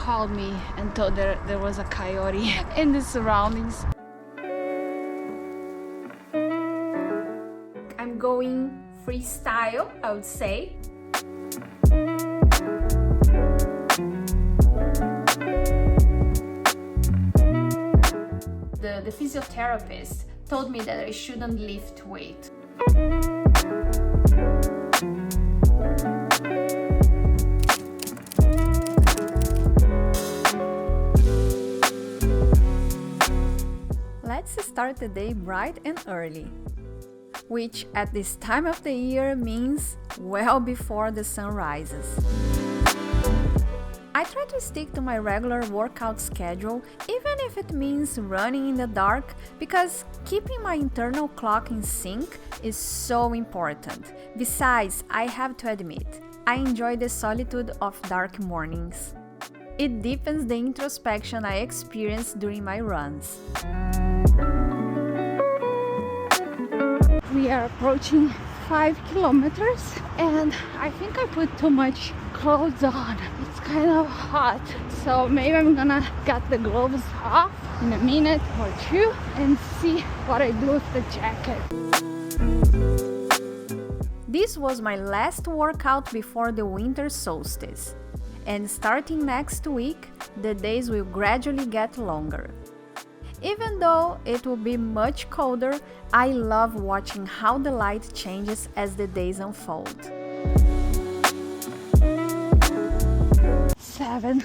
called me and told there was a coyote in the surroundings. I'm going freestyle, I would say. The physiotherapist told me that I shouldn't lift weight. Let's start the day bright and early, which at this time of the year means well before the sun rises. I try to stick to my regular workout schedule, even if it means running in the dark, because keeping my internal clock in sync is so important. Besides, I have to admit, I enjoy the solitude of dark mornings. It deepens the introspection I experience during my runs. We are approaching 5 kilometers and I think I put too much clothes on. It's kind of hot, so maybe I'm gonna get the gloves off in a minute or two and see what I do with the jacket. This was my last workout before the winter solstice, and starting next week, the days will gradually get longer. Even though it will be much colder, I love watching how the light changes as the days unfold. 7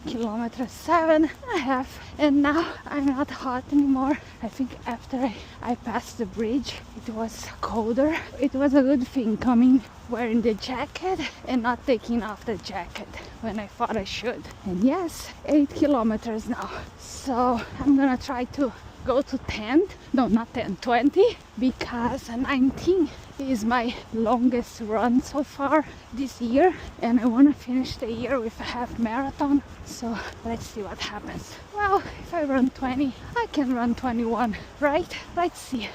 kilometers, 7.5, and now I'm not hot anymore. I think after I passed the bridge it was colder. It was a good thing coming wearing the jacket and not taking off the jacket when I thought I should. And yes, 8 kilometers now, so I'm gonna try to go to 10, no, not 10, 20, because 19 is my longest run so far this year, and I want to finish the year with a half marathon, so let's see what happens. Well, if I run 20, I can run 21, right? Let's see.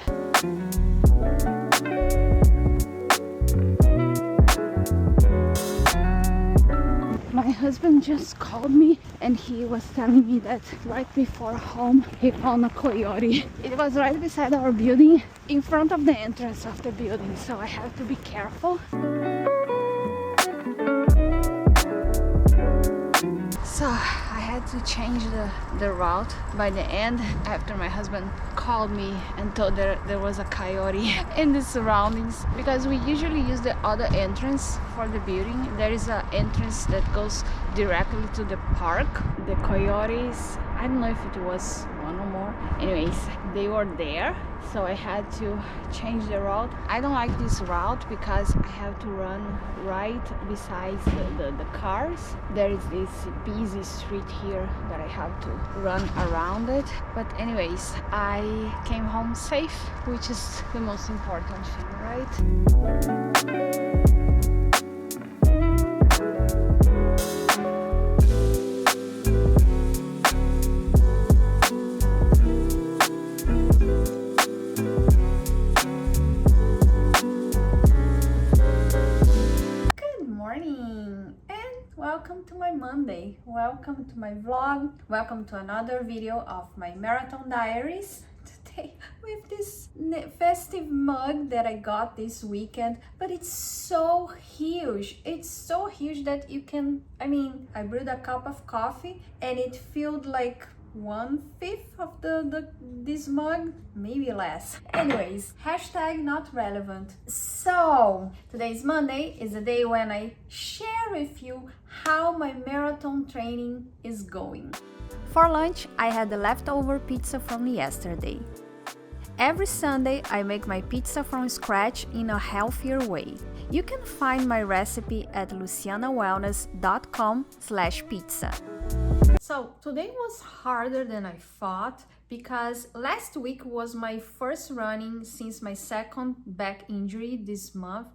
My husband just called me and he was telling me that right before home he found a coyote. It was right beside our building, in front of the entrance of the building, so I have to be careful. So I had to change the route by the end after my husband called me and told there was a coyote in the surroundings, because we usually use the other entrance for the building. There is an entrance that goes directly to the park. The coyotes, I don't know if it was one or more, anyways, they were there, so I had to change the route. I don't like this route because I have to run right beside the cars. There is this busy street here that I have to run around it, but anyways, I came home safe, which is the most important thing, right? Welcome to my Monday, welcome to my vlog, welcome to another video of my marathon diaries. Today with this festive mug that I got this weekend, but it's so huge. It's so huge that you can, I brewed a cup of coffee and it filled like 1/5 of this mug, maybe less. Anyways, hashtag not relevant. So today's Monday is the day when I share with you how my marathon training is going. For lunch, I had the leftover pizza from yesterday. Every Sunday, I make my pizza from scratch in a healthier way. You can find my recipe at lucianawellness.com/pizza. So today was harder than I thought because last week was my first running since my second back injury this month,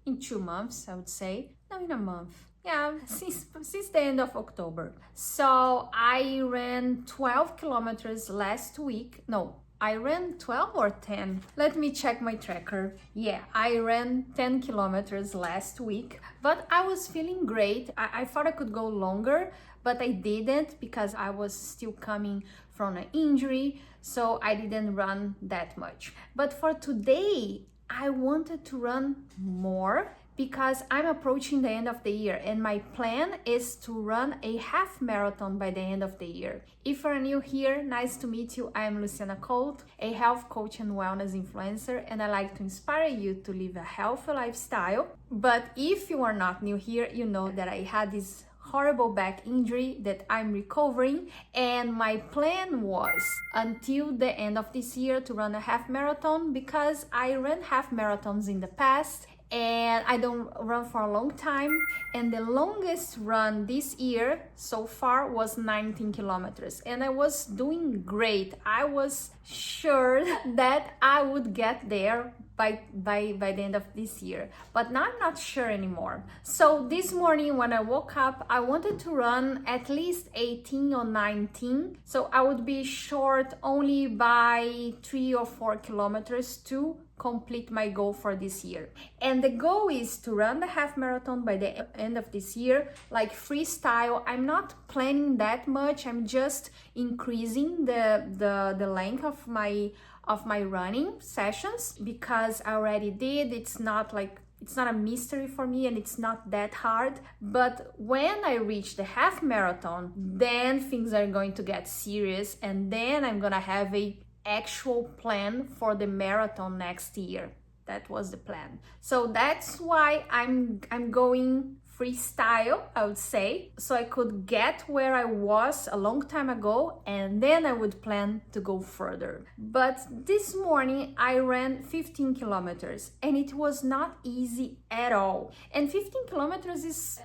in 2 months, I would say. No, in a month. Yeah, since the end of October. So I ran 12 kilometers last week. No, I ran 12 or 10. Let me check my tracker. Yeah, I ran 10 kilometers last week, but I was feeling great. I thought I could go longer, but I didn't because I was still coming from an injury, so I didn't run that much. But for today, I wanted to run more because I'm approaching the end of the year and my plan is to run a half marathon by the end of the year. If you're new here, nice to meet you. I am Luciana Colt, a health coach and wellness influencer, and I like to inspire you to live a healthy lifestyle. But if you are not new here, you know that I had this horrible back injury that I'm recovering, and my plan was until the end of this year to run a half marathon because I ran half marathons in the past and I don't run for a long time, and the longest run this year so far was 19 kilometers and I was doing great. I was sure that I would get there by the end of this year, but now I'm not sure anymore. So this morning when I woke up, I wanted to run at least 18 or 19, so I would be short only by 3 or 4 kilometers to complete my goal for this year. And the goal is to run the half marathon by the end of this year, like freestyle. I'm not planning that much, I'm just increasing the length of my running sessions because I already did. It's not a mystery for me and it's not that hard. But when I reach the half marathon, then things are going to get serious and then I'm gonna have a actual plan for the marathon next year. That was the plan. So that's why I'm going freestyle, I would say, so I could get where I was a long time ago and then I would plan to go further. But this morning I ran 15 kilometers and it was not easy at all. And 15 kilometers is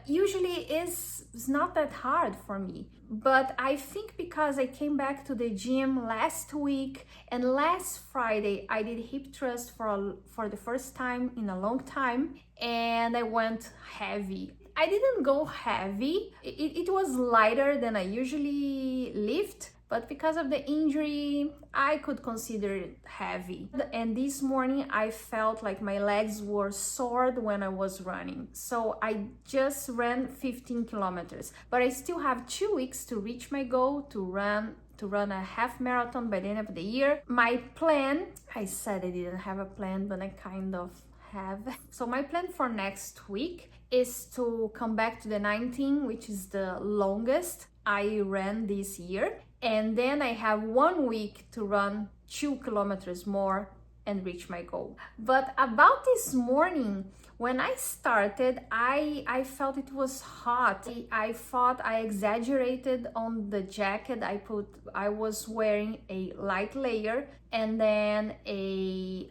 not that hard for me. But I think because I came back to the gym last week and last Friday I did hip thrust for the first time in a long time and I went heavy. I didn't go heavy, it was lighter than I usually lift, but because of the injury, I could consider it heavy. And this morning, I felt like my legs were sore when I was running. So I just ran 15 kilometers, but I still have 2 weeks to reach my goal to run a half marathon by the end of the year. My plan, I said I didn't have a plan, but I kind of have. So my plan for next week is to come back to the 19, which is the longest I ran this year. And then I have 1 week to run 2 kilometers more and reach my goal. But about this morning, when I started, I felt it was hot. I thought I exaggerated on the jacket. I was wearing a light layer and then a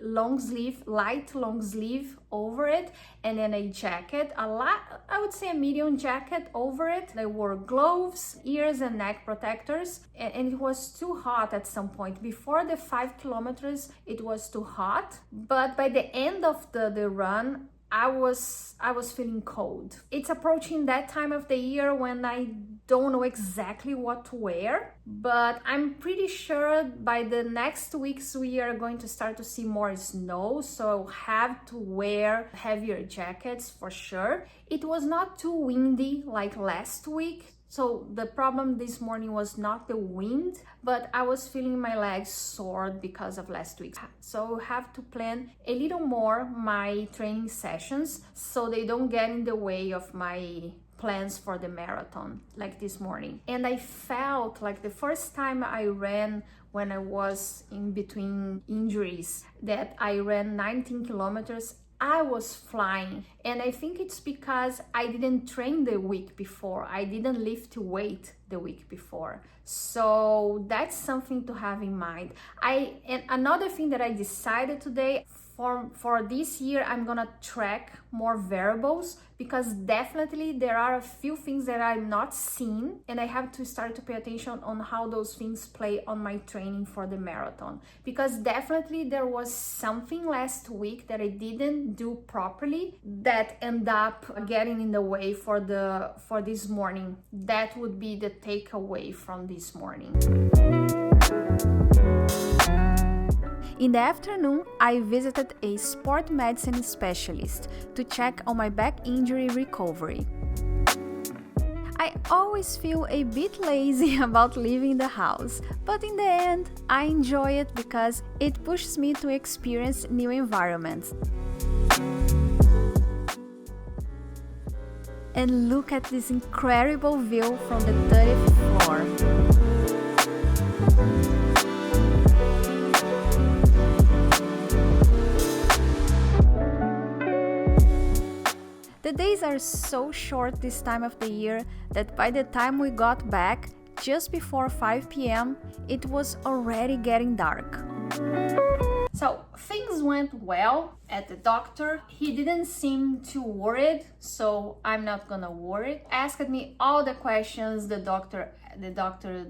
light long sleeve over it, and then a jacket, I would say a medium jacket over it. I wore gloves, ears and neck protectors, and it was too hot at some point. Before the 5 kilometers, it was too hot, but by the end of the run, I was feeling cold. It's approaching that time of the year when I don't know exactly what to wear, but I'm pretty sure by the next weeks we are going to start to see more snow, so I'll have to wear heavier jackets for sure. It was not too windy like last week, so the problem this morning was not the wind, but I was feeling my legs sore because of last week. So I have to plan a little more my training sessions so they don't get in the way of my plans for the marathon like this morning. And I felt like the first time I ran when I was in between injuries that I ran 19 kilometers, I was flying, and I think it's because I didn't train the week before. I didn't lift weight the week before. So that's something to have in mind. And another thing that I decided today, for this year, I'm gonna track more variables because definitely there are a few things that I'm not seeing, and I have to start to pay attention on how those things play on my training for the marathon. Because definitely there was something last week that I didn't do properly that ended up getting in the way for this morning. That would be the takeaway from this morning. In the afternoon, I visited a sport medicine specialist to check on my back injury recovery. I always feel a bit lazy about leaving the house, but in the end, I enjoy it because it pushes me to experience new environments. And look at this incredible view from the 30th floor. The days are so short this time of the year that by the time we got back, just before 5 p.m., it was already getting dark. So things went well at the doctor. He didn't seem too worried, so I'm not gonna worry. Asked me all the questions the doctor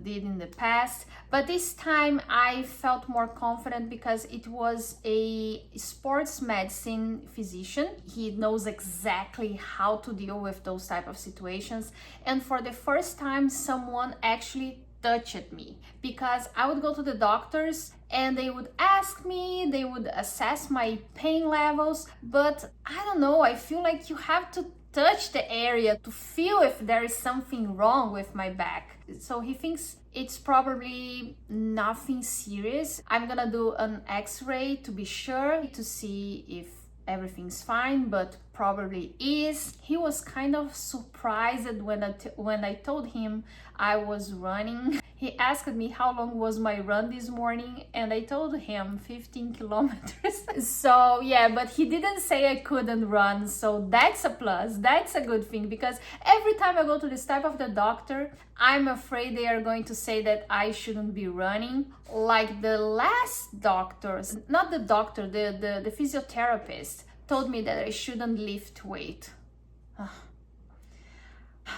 did in the past, but this time I felt more confident because it was a sports medicine physician. He knows exactly how to deal with those type of situations, and for the first time someone actually touched me, because I would go to the doctors and they would ask me, they would assess my pain levels, but I don't know, I feel like you have to touch the area to feel if there is something wrong with my back. So he thinks it's probably nothing serious. I'm gonna do an x-ray to be sure, to see if everything's fine, but probably is. He was kind of surprised when I told him I was running. He asked me how long was my run this morning, and I told him 15 kilometers. So yeah, but he didn't say I couldn't run, so that's a plus. That's a good thing, because every time I go to this type of the doctor, I'm afraid they are going to say that I shouldn't be running. Like the last doctors, not the doctor, the physiotherapist told me that I shouldn't lift weight.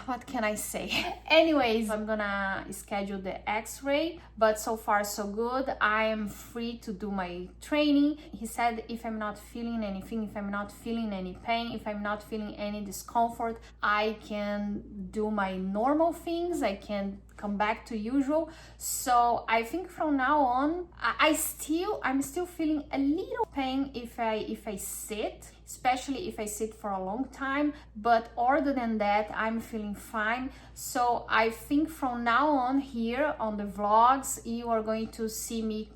What can I say? Anyways, I'm gonna schedule the x-ray, but so far so good. I am free to do my training. He said if I'm not feeling anything, if I'm not feeling any pain, if I'm not feeling any discomfort, I can do my normal things. I can come back to usual. So I think from now on, I'm still feeling a little pain if I sit, especially if I sit for a long time, but other than that, I'm feeling fine. So I think from now on here on the vlogs, you are going to see me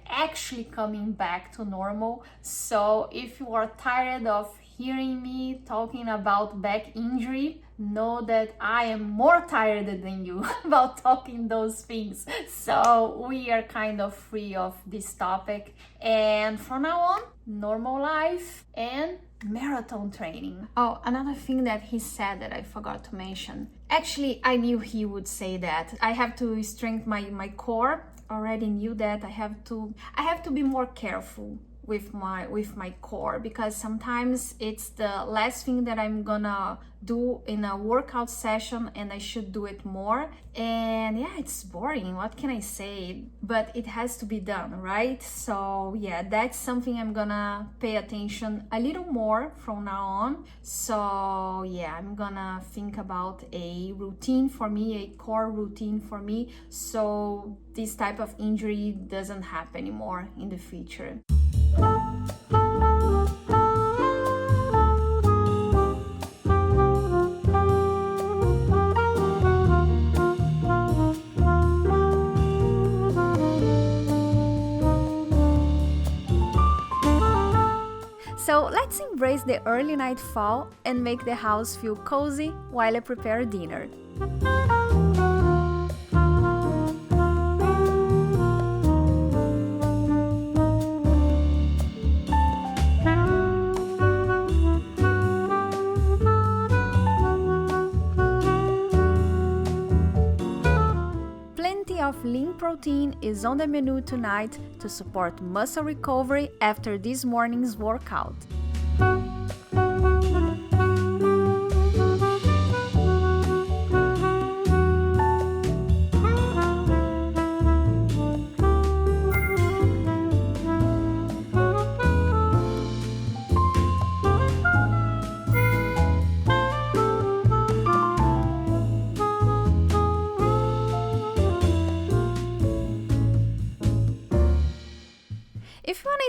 actually coming back to normal. So if you are tired of hearing me talking about back injury, know that I am more tired than you about talking those things. So we are kind of free of this topic, and from now on, normal life and marathon training. Oh, another thing that he said that I forgot to mention. Actually, I knew he would say that. I have to strengthen my core. Already knew that. I have to be more careful with my core, because sometimes it's the last thing that I'm gonna do in a workout session and I should do it more, and yeah, it's boring, what can I say, but it has to be done, right? So yeah, that's something I'm gonna pay attention a little more from now on. So yeah, I'm gonna think about a routine for me, a core routine for me, so this type of injury doesn't happen anymore in the future. So let's embrace the early night fall and make the house feel cozy while I prepare dinner. Plenty of lean protein is on the menu tonight to support muscle recovery after this morning's workout.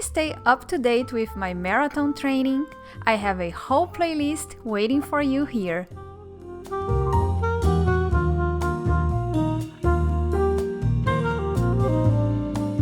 to stay up to date with my marathon training, I have a whole playlist waiting for you here.